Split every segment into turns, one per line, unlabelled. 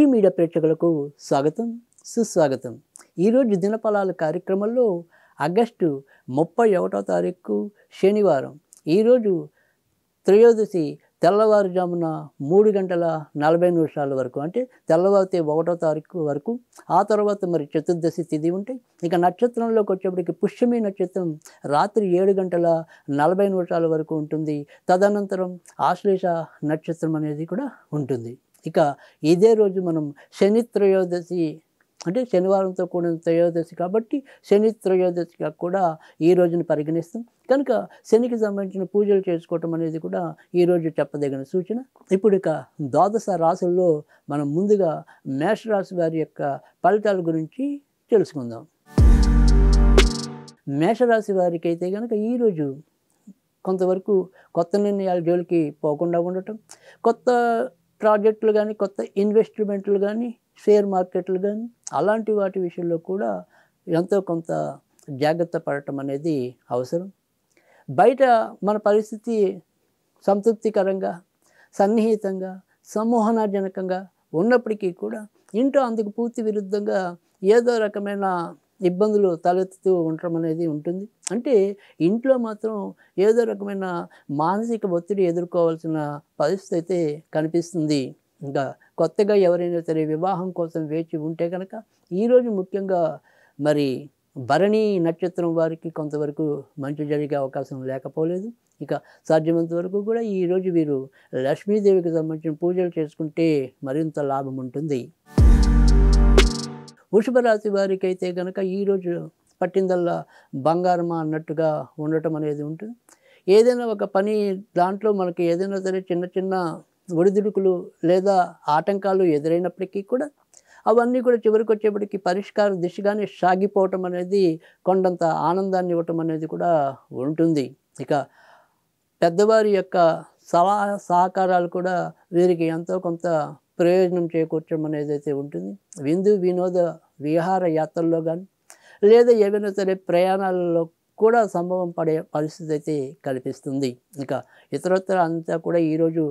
Shri media ప్రేక్షకులకు స్వాగతం, సుస్వాగతం. ఈరోజు దినఫలాల కార్యక్రమంలో ఆగస్టు 31వ తారీఖు శనివారం. ఈరోజు త్రయోదశి తెల్లవారుజామున 3:40 వరకు, అంటే తెల్లవారితే 1వ తారీఖు వరకు. ఆ తర్వాత మరి చతుర్దశి తిథి ఉంటాయి. ఇక నక్షత్రంలోకి వచ్చేప్పటికి పుష్యమి నక్షత్రం రాత్రి 7:40 వరకు ఉంటుంది. తదనంతరం ఆశ్లేష నక్షత్రం అనేది కూడా ఉంటుంది. ఇక ఇదే రోజు మనం శని త్రయోదశి, అంటే శనివారంతో కూడిన త్రయోదశి కాబట్టి శని త్రయోదశిగా కూడా ఈ రోజుని పరిగణిస్తాం. కనుక శనికి సంబంధించిన పూజలు చేసుకోవటం అనేది కూడా ఈరోజు చెప్పదగిన సూచన. ఇప్పుడు ఇక ద్వాదశ రాశుల్లో మనం ముందుగా మేషరాశి వారి యొక్క ఫలితాల గురించి తెలుసుకుందాం. మేషరాశి వారికి అయితే కనుక ఈరోజు కొంతవరకు కొత్త నిర్ణయాల జోలికి పోకుండా ఉండటం, కొత్త ప్రాజెక్టులు కానీ, కొత్త ఇన్వెస్ట్మెంట్లు కానీ, షేర్ మార్కెట్లు కానీ అలాంటి వాటి విషయంలో కూడా ఎంతో కొంత జాగ్రత్త పడటం అనేది అవసరం. బయట మన పరిస్థితి సంతృప్తికరంగా, సన్నిహితంగా, సమ్మోహనజనకంగా ఉన్నప్పటికీ కూడా ఇంట్లో అందుకు పూర్తి విరుద్ధంగా ఏదో రకమైన ఇబ్బందులు తలెత్తుతూ ఉండటం అనేది ఉంటుంది. అంటే ఇంట్లో మాత్రం ఏదో రకమైన మానసిక ఒత్తిడి ఎదుర్కోవాల్సిన పరిస్థితి అయితే కనిపిస్తుంది. ఇంకా కొత్తగా ఎవరైనా సరే వివాహం కోసం వేచి ఉంటే కనుక ఈరోజు ముఖ్యంగా మరి భరణి నక్షత్రం వారికి కొంతవరకు మంచి జరిగే అవకాశం లేకపోలేదు. ఇక సాధ్యమైనంత వరకు కూడా ఈరోజు వీరు లక్ష్మీదేవికి సంబంధించిన పూజలు చేసుకుంటే మరింత లాభం ఉంటుంది. వృషభ రాశి వారికి అయితే కనుక ఈరోజు పట్టిందల్లా బంగారమా అన్నట్టుగా ఉండటం అనేది ఉంటుంది. ఏదైనా ఒక పని దాంట్లో మనకి ఏదైనా సరే చిన్న చిన్న ఒడిదుడుకులు లేదా ఆటంకాలు ఎదురైనప్పటికీ కూడా అవన్నీ కూడా చివరికి వచ్చేప్పటికి పరిష్కార దిశగానే సాగిపోవటం అనేది కొండంత ఆనందాన్ని ఇవ్వటం అనేది కూడా ఉంటుంది. ఇక పెద్దవారి యొక్క సలహా సహకారాలు కూడా వీరికి ఎంతో కొంత ప్రయోజనం చేకూర్చడం అనేది అయితే ఉంటుంది. విందు వినోద విహార యాత్రల్లో కానీ లేదా ఏవైనా సరే ప్రయాణాలలో కూడా సంభవం పడే పరిస్థితి అయితే కనిపిస్తుంది. ఇంకా ఇతరత్ర అంతా కూడా ఈరోజు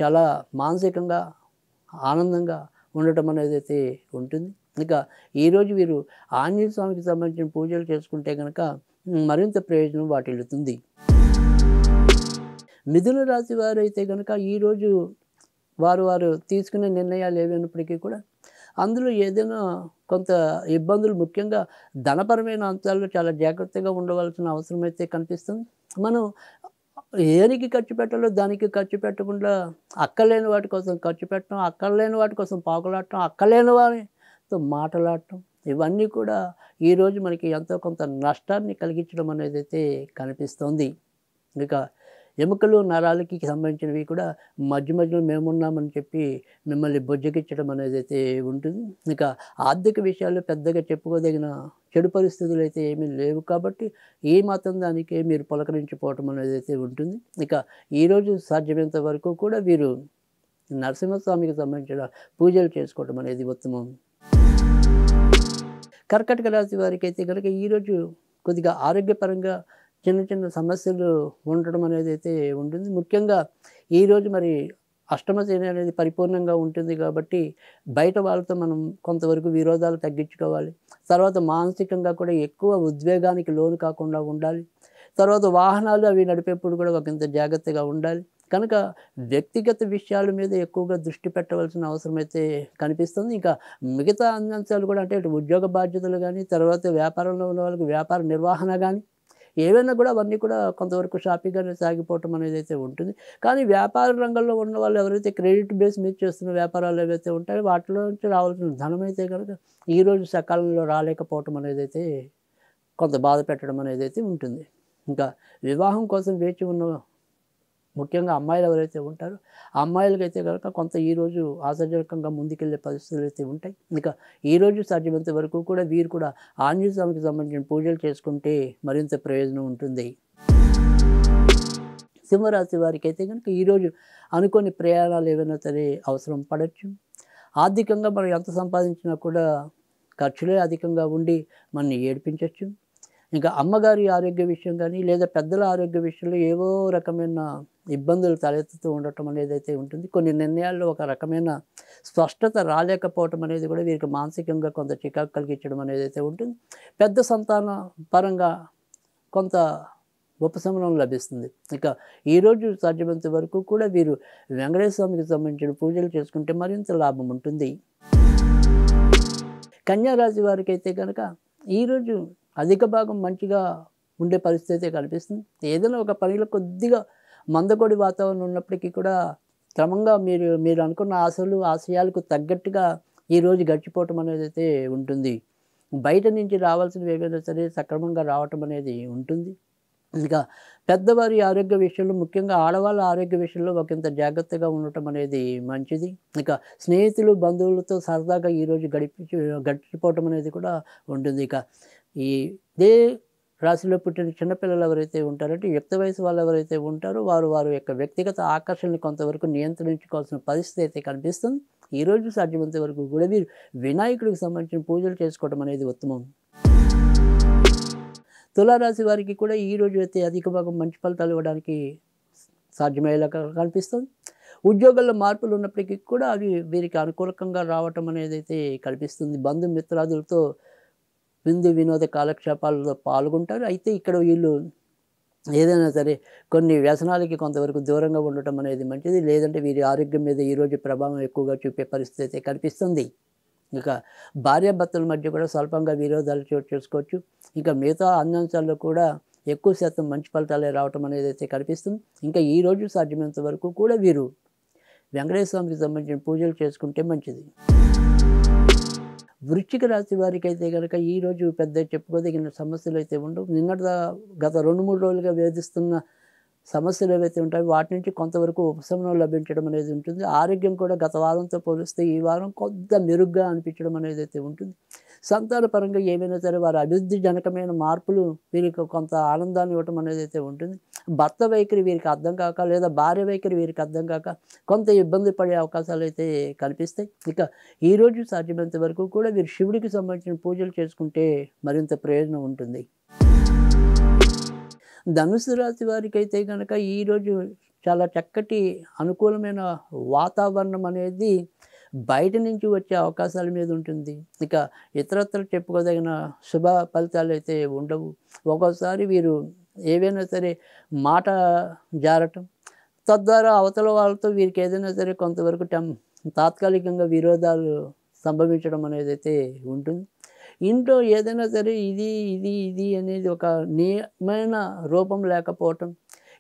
చాలా మానసికంగా ఆనందంగా ఉండటం అనేది అయితే ఉంటుంది. ఇక ఈరోజు వీరు ఆంజనేయ స్వామికి సంబంధించిన పూజలు చేసుకుంటే కనుక మరింత ప్రయోజనం వాటిల్లుతుంది. మిథున రాశి వారు అయితే కనుక ఈరోజు వారు తీసుకునే నిర్ణయాలు ఏవైనప్పటికీ కూడా అందులో ఏదైనా కొంత ఇబ్బందులు, ముఖ్యంగా ధనపరమైన అంశాల్లో చాలా జాగ్రత్తగా ఉండవలసిన అవసరం అయితే కనిపిస్తుంది. మనం ఏనికి ఖర్చు పెట్టాలో దానికి ఖర్చు పెట్టకుండా అక్కర్లేని వాటి కోసం ఖర్చు పెట్టడం, అక్కర్లేని వాటి కోసం పాకులాడటం, అక్కర్లేని వారితో మాట్లాడటం, ఇవన్నీ కూడా ఈరోజు మనకి ఎంతో కొంత నష్టాన్ని కలిగించడం అనేది అయితే కనిపిస్తోంది. ఇక ఎముకలు నరాలకి సంబంధించినవి కూడా మధ్య మధ్యలో మేమున్నామని చెప్పి మిమ్మల్ని బొజ్జగించడం అనేది అయితే ఉంటుంది. ఇక ఆర్థిక విషయాల్లో పెద్దగా చెప్పుకోదగిన చెడు పరిస్థితులు అయితే ఏమీ లేవు కాబట్టి ఈ మాత్రం దానికే మీరు పులకరించిపోవటం అనేది అయితే ఉంటుంది. ఇక ఈరోజు సాధ్యమైనంత వరకు కూడా వీరు నరసింహస్వామికి సంబంధించిన పూజలు చేసుకోవటం అనేది ఉత్తమం. కర్కాటక రాశి వారికి అయితే కనుక ఈరోజు కొద్దిగా ఆరోగ్యపరంగా చిన్న చిన్న సమస్యలు ఉండడం అనేది అయితే ఉంటుంది. ముఖ్యంగా ఈరోజు మరి అష్టమ శని అనేది పరిపూర్ణంగా ఉంటుంది కాబట్టి బయట వాళ్ళతో మనం కొంతవరకు విరోధాలు తగ్గించుకోవాలి. తర్వాత మానసికంగా కూడా ఎక్కువ ఉద్వేగానికి లోను కాకుండా ఉండాలి. తర్వాత వాహనాలు అవి నడిపేప్పుడు కూడా ఒకంత జాగ్రత్తగా ఉండాలి. కనుక వ్యక్తిగత విషయాల మీద ఎక్కువగా దృష్టి పెట్టవలసిన అవసరం అయితే కనిపిస్తుంది. ఇంకా మిగతా అంశాలు కూడా, అంటే ఉద్యోగ బాధ్యతలు కానీ, తర్వాత వ్యాపారంలో ఉన్న వాళ్ళకి వ్యాపార నిర్వహణ కానీ ఏవైనా కూడా అవన్నీ కూడా కొంతవరకు షాపీగానే సాగిపోవటం అనేది అయితే ఉంటుంది. కానీ వ్యాపార రంగంలో ఉన్న వాళ్ళు ఎవరైతే క్రెడిట్ బేస్ మీద చేస్తున్న వ్యాపారాలు ఏవైతే ఉంటాయో వాటిలో నుంచి రావాల్సిన ధనం అయితే కనుక ఈరోజు సకాలంలో రాలేకపోవటం అనేది అయితే కొంత బాధ పెట్టడం అనేది అయితే ఉంటుంది. ఇంకా వివాహం కోసం వేచి ఉన్న ముఖ్యంగా అమ్మాయిలు ఎవరైతే ఉంటారో ఆ అమ్మాయిలకైతే కనుక కొంత ఈరోజు ఆశాజనకంగా ముందుకెళ్ళే పరిస్థితులు అయితే ఉంటాయి. ఇక ఈరోజు సాధ్యమైనంత వరకు కూడా వీరు కూడా ఆంజనేయ స్వామికి సంబంధించిన పూజలు చేసుకుంటే మరింత ప్రయోజనం ఉంటుంది. సింహరాశి వారికి అయితే కనుక ఈరోజు అనుకోని ప్రయాణాలు ఏవైనా సరే అవసరం పడవచ్చు. ఆర్థికంగా మనం ఎంత సంపాదించినా కూడా ఖర్చులే అధికంగా ఉండి మనని ఏడిపించవచ్చు. ఇంకా అమ్మగారి ఆరోగ్య విషయం కానీ లేదా పెద్దల ఆరోగ్య విషయంలో ఏవో రకమైన ఇబ్బందులు తలెత్తుతూ ఉండటం అనేదైతే ఉంటుంది. కొన్ని నిర్ణయాల్లో ఒక రకమైన స్పష్టత రాలేకపోవటం అనేది కూడా వీరికి మానసికంగా కొంత చికాకు కలిగించడం అనేదైతే ఉంటుంది. పెద్ద సంతాన పరంగా కొంత ఉపశమనం లభిస్తుంది. ఇక ఈరోజు సాధ్యమైనంత వరకు కూడా వీరు వెంకటేశ్వర స్వామికి సంబంధించిన పూజలు చేసుకుంటే మరింత లాభం ఉంటుంది. కన్యా రాశి వారికైతే కనుక ఈరోజు అధిక భాగం మంచిగా ఉండే పరిస్థితి కనిపిస్తుంది. ఏదైనా ఒక పనిలో కొద్దిగా మందకొడి వాతావరణం ఉన్నప్పటికీ కూడా క్రమంగా మీరు అనుకున్న ఆశలు, ఆశయాలకు తగ్గట్టుగా ఈరోజు గడిచిపోవటం అనేదైతే ఉంటుంది. బయట నుంచి రావాల్సినవి ఏవైనా సరే సక్రమంగా రావటం అనేది ఉంటుంది. ఇంకా పెద్దవారి ఆరోగ్య విషయంలో, ముఖ్యంగా ఆడవాళ్ళ ఆరోగ్య విషయంలో ఒకంత జాగ్రత్తగా ఉండటం అనేది మంచిది. ఇక స్నేహితులు, బంధువులతో సరదాగా ఈరోజు గడిచిపోవటం అనేది కూడా ఉంటుంది. ఇక ఇదే రాశిలో పుట్టిన చిన్నపిల్లలు ఎవరైతే ఉంటారంటే యుక్త వయసు వాళ్ళు ఎవరైతే ఉంటారో వారి యొక్క వ్యక్తిగత ఆకర్షణని కొంతవరకు నియంత్రించుకోవాల్సిన పరిస్థితి అయితే కనిపిస్తుంది. ఈరోజు సాధ్యమైనంత వరకు కూడా వీరు వినాయకుడికి సంబంధించిన పూజలు చేసుకోవడం అనేది ఉత్తమం. తులారాశి వారికి కూడా ఈరోజు అయితే అధిక భాగం మంచి ఫలితాలు ఇవ్వడానికి సాధ్యమయ్యేలా కనిపిస్తుంది. ఉద్యోగాల్లో మార్పులు ఉన్నప్పటికీ కూడా అవి వీరికి అనుకూలకంగా రావటం అనేది అయితే కనిపిస్తుంది. బంధుమిత్రాదులతో విందు వినోద కాలక్షేపాలలో పాల్గొంటారు. అయితే ఇక్కడ వీళ్ళు ఏదైనా సరే కొన్ని వ్యసనాలకి కొంతవరకు దూరంగా ఉండటం అనేది మంచిది. లేదంటే వీరి ఆరోగ్యం మీద ఈరోజు ప్రభావం ఎక్కువగా చూపే పరిస్థితి అయితే కనిపిస్తుంది. ఇక భార్యాభర్తల మధ్య కూడా స్వల్పంగా విరోధాలు చోటు చేసుకోవచ్చు. ఇంకా మిగతా అన్ని అంశాల్లో కూడా ఎక్కువ శాతం మంచి ఫలితాలే రావటం అనేది అయితే కనిపిస్తుంది. ఇంకా ఈరోజు సాధ్యమైనంత వరకు కూడా వీరు వెంకటేశ్వర స్వామికి సంబంధించిన పూజలు చేసుకుంటే మంచిది. వృశ్చిక రాశి వారికి అయితే కనుక ఈరోజు పెద్ద చెప్పుకోదగిన సమస్యలు అయితే ఉండవు. గత 2-3 రోజులుగా వేధిస్తున్న సమస్యలు ఏవైతే ఉంటాయో వాటి నుంచి కొంతవరకు ఉపశమనం లభించడం అనేది ఉంటుంది. ఆరోగ్యం కూడా గత వారంతో పోలిస్తే ఈ వారం కొంత మెరుగ్గా అనిపించడం అనేది అయితే ఉంటుంది. సంతాన పరంగా ఏమైనా సరే వారి అభివృద్ధి జనకమైన మార్పులు వీరికి కొంత ఆనందాన్ని ఇవ్వటం అనేది అయితే ఉంటుంది. భర్త వైఖరి వీరికి అర్థం కాక, లేదా భార్య వైఖరి వీరికి అర్థం కాక కొంత ఇబ్బంది పడే అవకాశాలు అయితే కనిపిస్తాయి. ఇక ఈరోజు సాధ్యమైనంత వరకు కూడా వీరు శివుడికి సంబంధించిన పూజలు చేసుకుంటే మరింత ప్రయోజనం ఉంటుంది. ధనుసు రాశి వారికి అయితే కనుక ఈరోజు చాలా చక్కటి అనుకూలమైన వాతావరణం అనేది బయట నుంచి వచ్చే అవకాశాల మీద ఉంటుంది. ఇక ఇతరత్ర చెప్పుకోదగిన శుభ ఫలితాలు అయితే ఉండవు. ఒక్కోసారి వీరు ఏవైనా సరే మాట జారటం, తద్వారా అవతల వాళ్ళతో వీరికి ఏదైనా సరే కొంతవరకు తాత్కాలికంగా విరోధాలు సంభవించడం అనేది అయితే ఉంటుంది. ఇంట్లో ఏదైనా సరే ఇది అనేది ఒక నియమైన రూపం లేకపోవటం,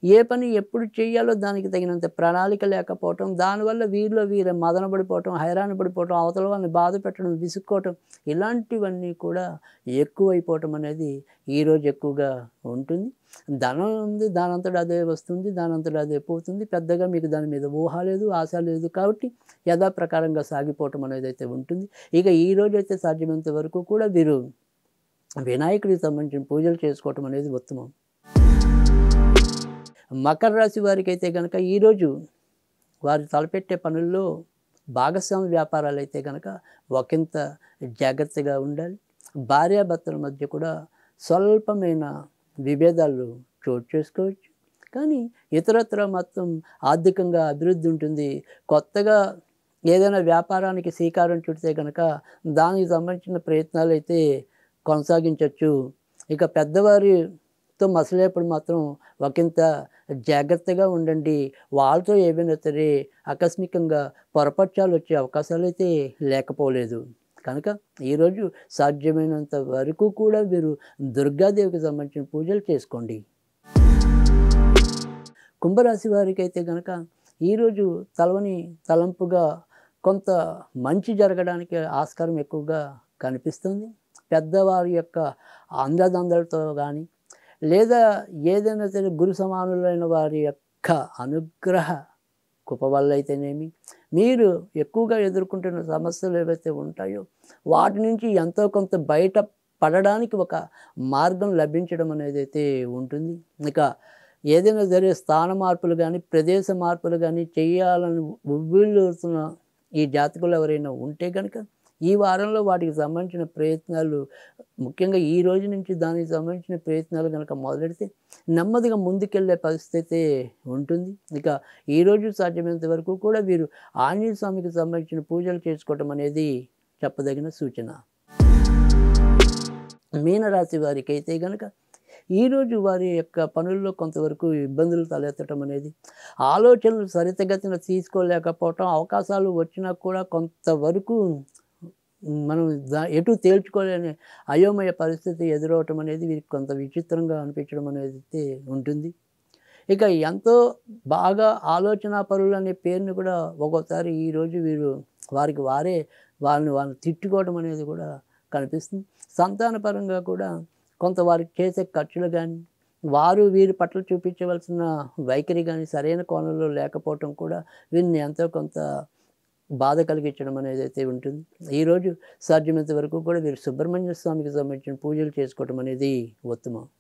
ఏ పని ఎప్పుడు చేయాలో దానికి తగినంత ప్రణాళిక లేకపోవటం, దానివల్ల వీరే మదన పడిపోవటం, హైరాణ పడిపోవటం, అవతల వాళ్ళని బాధ పెట్టడం, విసుక్కోవటం, ఇలాంటివన్నీ కూడా ఎక్కువైపోవటం అనేది ఈరోజు ఎక్కువగా ఉంటుంది. ధనం ఉంది, దానంతట అదే వస్తుంది, దానంతట అదే పోతుంది. పెద్దగా మీకు దాని మీద ఊహ లేదు, ఆశ లేదు. కాబట్టి యథాప్రకారంగా సాగిపోవటం అనేది అయితే ఉంటుంది. ఇక ఈరోజు అయితే సాధ్యమైనంత వరకు కూడా వీరు వినాయకుడికి సంబంధించిన పూజలు చేసుకోవటం అనేది ఉత్తమం. మకర రాశి వారికి అయితే కనుక ఈరోజు వారు తలపెట్టే పనుల్లో భాగస్వామి వ్యాపారాలు అయితే కనుక ఒకంత జాగ్రత్తగా ఉండాలి. భార్యాభర్తల మధ్య కూడా స్వల్పమైన విభేదాలు చోటు చేసుకోవచ్చు. కానీ ఇతరత్ర మొత్తం ఆర్థికంగా అభివృద్ధి ఉంటుంది. కొత్తగా ఏదైనా వ్యాపారానికి శ్రీకారం చుడితే కనుక దానికి సంబంధించిన ప్రయత్నాలు అయితే కొనసాగించవచ్చు. ఇక పెద్దవారితో మసలేప్పుడు మాత్రం ఒకంత జాగ్రత్తగా ఉండండి. వాళ్ళతో ఏవైనా సరే ఆకస్మికంగా పొరపక్షాలు వచ్చే అవకాశాలు అయితే లేకపోలేదు. కనుక ఈరోజు సాధ్యమైనంత వరకు కూడా మీరు దుర్గాదేవికి సంబంధించిన పూజలు చేసుకోండి. కుంభరాశి వారికి అయితే కనుక ఈరోజు తలంపుగా కొంత మంచి జరగడానికి ఆస్కారం ఎక్కువగా కనిపిస్తుంది. పెద్దవారి యొక్క అండదండలతో కానీ, లేదా ఏదైనా సరే గురు సమానులైన వారి యొక్క అనుగ్రహ కృప వల్ల అయితేనేమి, మీరు ఎక్కువగా ఎదుర్కొంటున్న సమస్యలు ఏవైతే ఉంటాయో వాటి నుంచి ఎంతో కొంత బయట పడడానికి ఒక మార్గం లభించడం అనేది అయితే ఉంటుంది. ఇక ఏదైనా సరే స్థాన మార్పులు కానీ, ప్రదేశ మార్పులు కానీ చేయాలని ఉవ్విళ్ళూరుతున్న ఈ జాతకులు ఎవరైనా ఉంటే కనుక ఈ వారంలో వాటికి సంబంధించిన ప్రయత్నాలు ముఖ్యంగా ఈ రోజు నుంచి దానికి సంబంధించిన ప్రయత్నాలు గనక మొదలెడితే నెమ్మదిగా ముందుకెళ్ళే పరిస్థితి ఉంటుంది. ఇక ఈరోజు సాధ్యమైనంత వరకు కూడా వీరు ఆంజనేయ స్వామికి సంబంధించిన పూజలు చేసుకోవటం అనేది చెప్పదగిన సూచన. మీనరాశి వారికైతే గనక ఈరోజు వారి యొక్క పనుల్లో కొంతవరకు ఇబ్బందులు తలెత్తడం అనేది, ఆలోచనలు త్వరితగతిన తీసుకోలేకపోవటం, అవకాశాలు వచ్చినా కూడా కొంతవరకు మనం ఎటు తేల్చుకోలేని అయోమయ పరిస్థితి ఎదురవటం అనేది వీరికి కొంత విచిత్రంగా అనిపించడం అనేది అయితే ఉంటుంది. ఇక ఎంతో బాగా ఆలోచనా పరులు అనే పేరుని కూడా ఒక్కోసారి ఈరోజు వీరు వారికి వారే వాళ్ళని తిట్టుకోవడం అనేది కూడా కనిపిస్తుంది. సంతానపరంగా కూడా కొంత వారికి చేసే ఖర్చులు కానీ, వారు వీరి పట్ల చూపించవలసిన వైఖరి కానీ సరైన కోణంలో లేకపోవటం కూడా వీరిని ఎంతో కొంత బాధ కలిగించడం అనేది అయితే ఉంటుంది. ఈరోజు సాధ్యమైనంత వరకు కూడా వీరు సుబ్రహ్మణ్య స్వామికి సంబంధించిన పూజలు చేసుకోవటం అనేది ఉత్తమం.